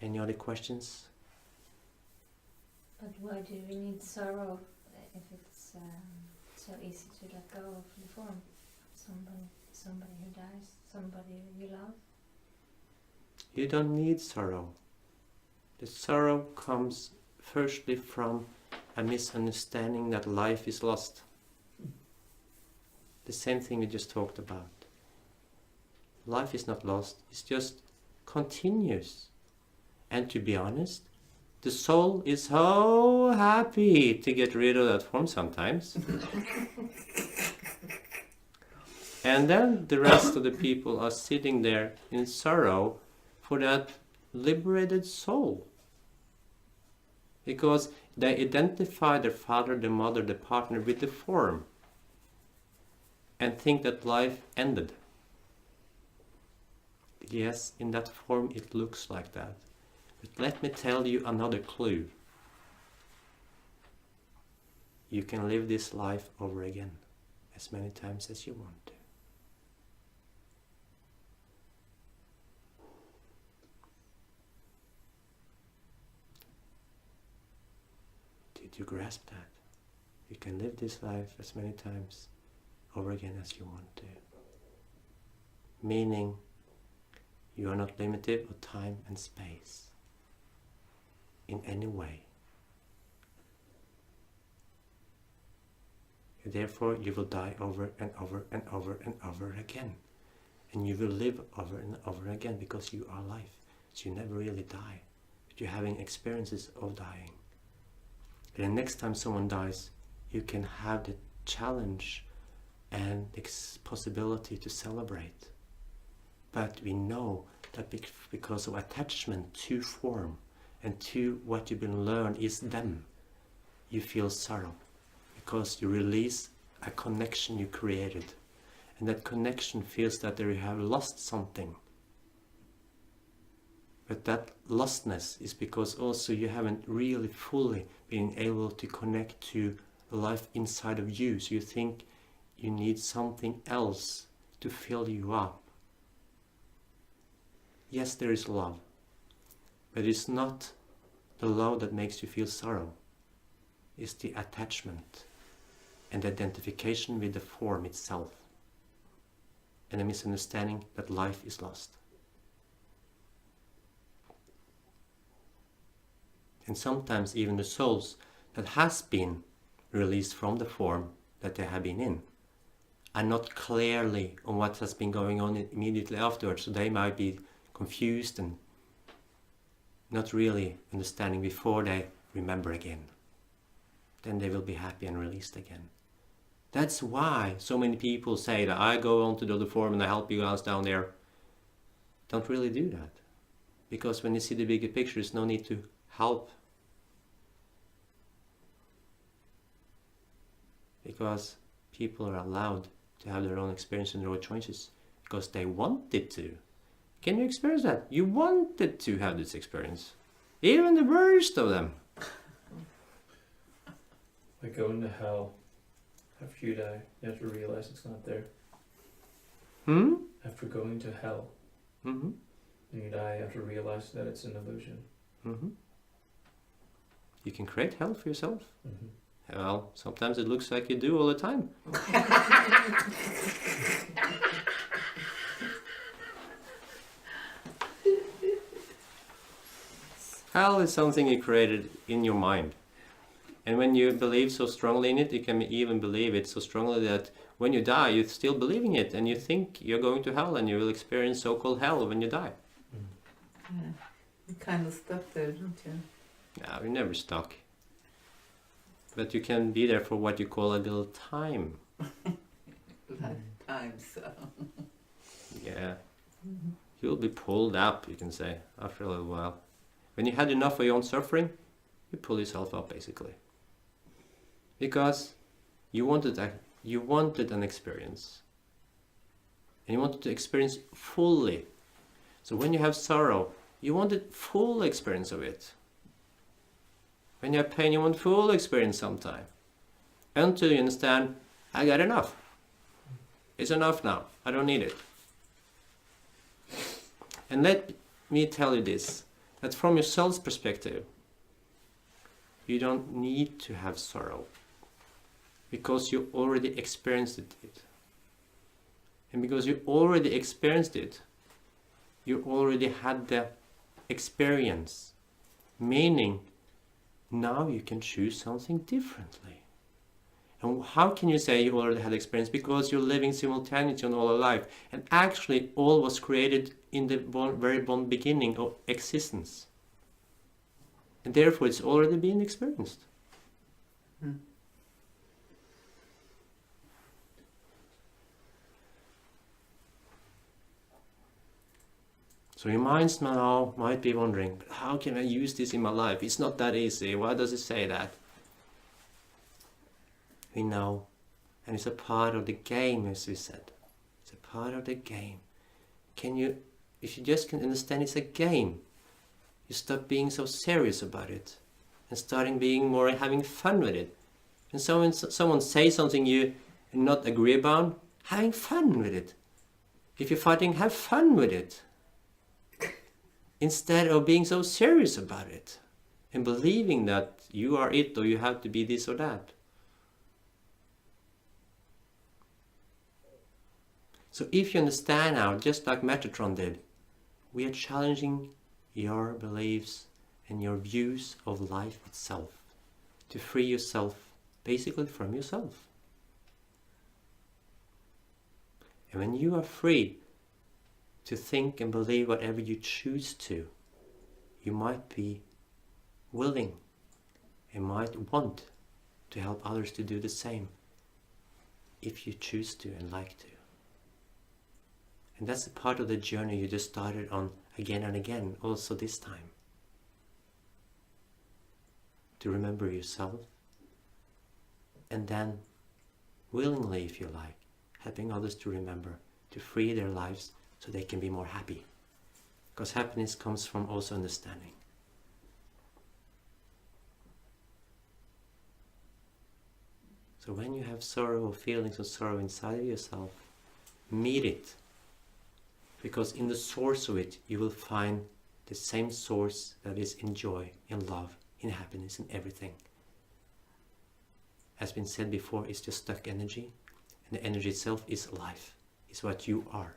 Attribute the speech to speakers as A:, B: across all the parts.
A: Any other questions?
B: But why do we need sorrow if it's so easy to let go of the form? Somebody who dies, somebody you love.
A: You don't need sorrow. The sorrow comes firstly from a misunderstanding that life is lost. The same thing we just talked about. Life is not lost, it's just continuous. And to be honest, the soul is so happy to get rid of that form sometimes. And then the rest of the people are sitting there in sorrow for that liberated soul. Because they identify their father, the mother, the partner with the form and think that life ended. Yes, in that form it looks like that. But let me tell you another clue. You can live this life over again as many times as you want to. Did you grasp that? You can live this life as many times over again as you want to. Meaning, you are not limited of time and space in any way. Therefore, you will die over and over and over and over again. And you will live over and over again because you are life. So you never really die. But you're having experiences of dying. And the next time someone dies, you can have the challenge and the possibility to celebrate. But we know that because of attachment to form and to what you've been learned is them, you feel sorrow. Because you release a connection you created. And that connection feels that you have lost something. But that lostness is because also you haven't really fully been able to connect to the life inside of you. So you think you need something else to fill you up. Yes, there is love. But it's not the love that makes you feel sorrow. It's the attachment and the identification with the form itself. And a misunderstanding that life is lost. And sometimes even the souls that has been released from the form that they have been in are not clearly on what has been going on immediately afterwards. So they might be confused and not really understanding before they remember again. Then they will be happy and released again. That's why so many people say that I go on to the other form and I help you guys down there. Don't really do that. Because when you see the bigger picture, there's no need to help. Because people are allowed to have their own experience and their own choices. Because they wanted to. Can you experience that? You wanted to have this experience. Even the worst of them.
C: Like going to hell, after you die, you have to realize it's not there. After going to hell, and you die, you have to realize that it's an illusion.
A: You can create hell for yourself. Well, sometimes it looks like you do all the time. Hell is something you created in your mind. And when you believe so strongly in it, you can even believe it so strongly that when you die, you still believe in it. And you think you're going to hell and you will experience so-called hell when you die.
D: Yeah. You're kind of stuck there, don't you?
A: No, you're never stuck. But you can be there for what you call a little time.
D: Lifetime, so.
A: Yeah. You'll be pulled up, you can say, after a little while. When you had enough of your own suffering, you pull yourself up, basically. Because you wanted an experience. And you wanted to experience fully. So when you have sorrow, you wanted full experience of it. When you have pain, you want full experience sometime. Until you understand, I got enough. It's enough now. I don't need it. And let me tell you this. that from your soul's perspective, you don't need to have sorrow because you already experienced it. And because you already experienced it, you already had the experience, meaning now you can choose something differently. And how can you say you already had experience? Because you're living simultaneously on all of life. And actually all was created in the very beginning of existence. And therefore it's already been experienced. So your minds now might be wondering, but how can I use this in my life? It's not that easy. Why does it say that? We know, and it's a part of the game, as we said. It's a part of the game. If you just can understand it's a game, you stop being so serious about it and starting being more having fun with it. And someone says something you not agree about, having fun with it. If you're fighting, have fun with it. Instead of being so serious about it and believing that you are it or you have to be this or that. So if you understand now, just like Metatron did, we are challenging your beliefs and your views of life itself to free yourself basically from yourself. And when you are free to think and believe whatever you choose to, you might be willing and might want to help others to do the same if you choose to and like to. And that's a part of the journey you just started on again and again, also this time. To remember yourself, and then willingly, if you like, helping others to remember, to free their lives so they can be more happy. Because happiness comes from also understanding. So when you have sorrow or feelings of sorrow inside of yourself, meet it. Because in the source of it, you will find the same source that is in joy, in love, in happiness, in everything. As been said before, it's just stuck energy. And the energy itself is life. It's what you are.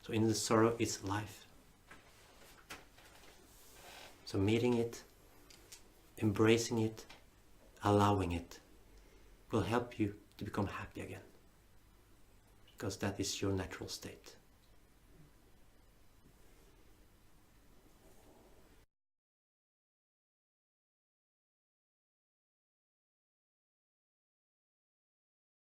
A: So in the sorrow, it's life. So meeting it, embracing it, allowing it, will help you to become happy again. Because that is your natural state.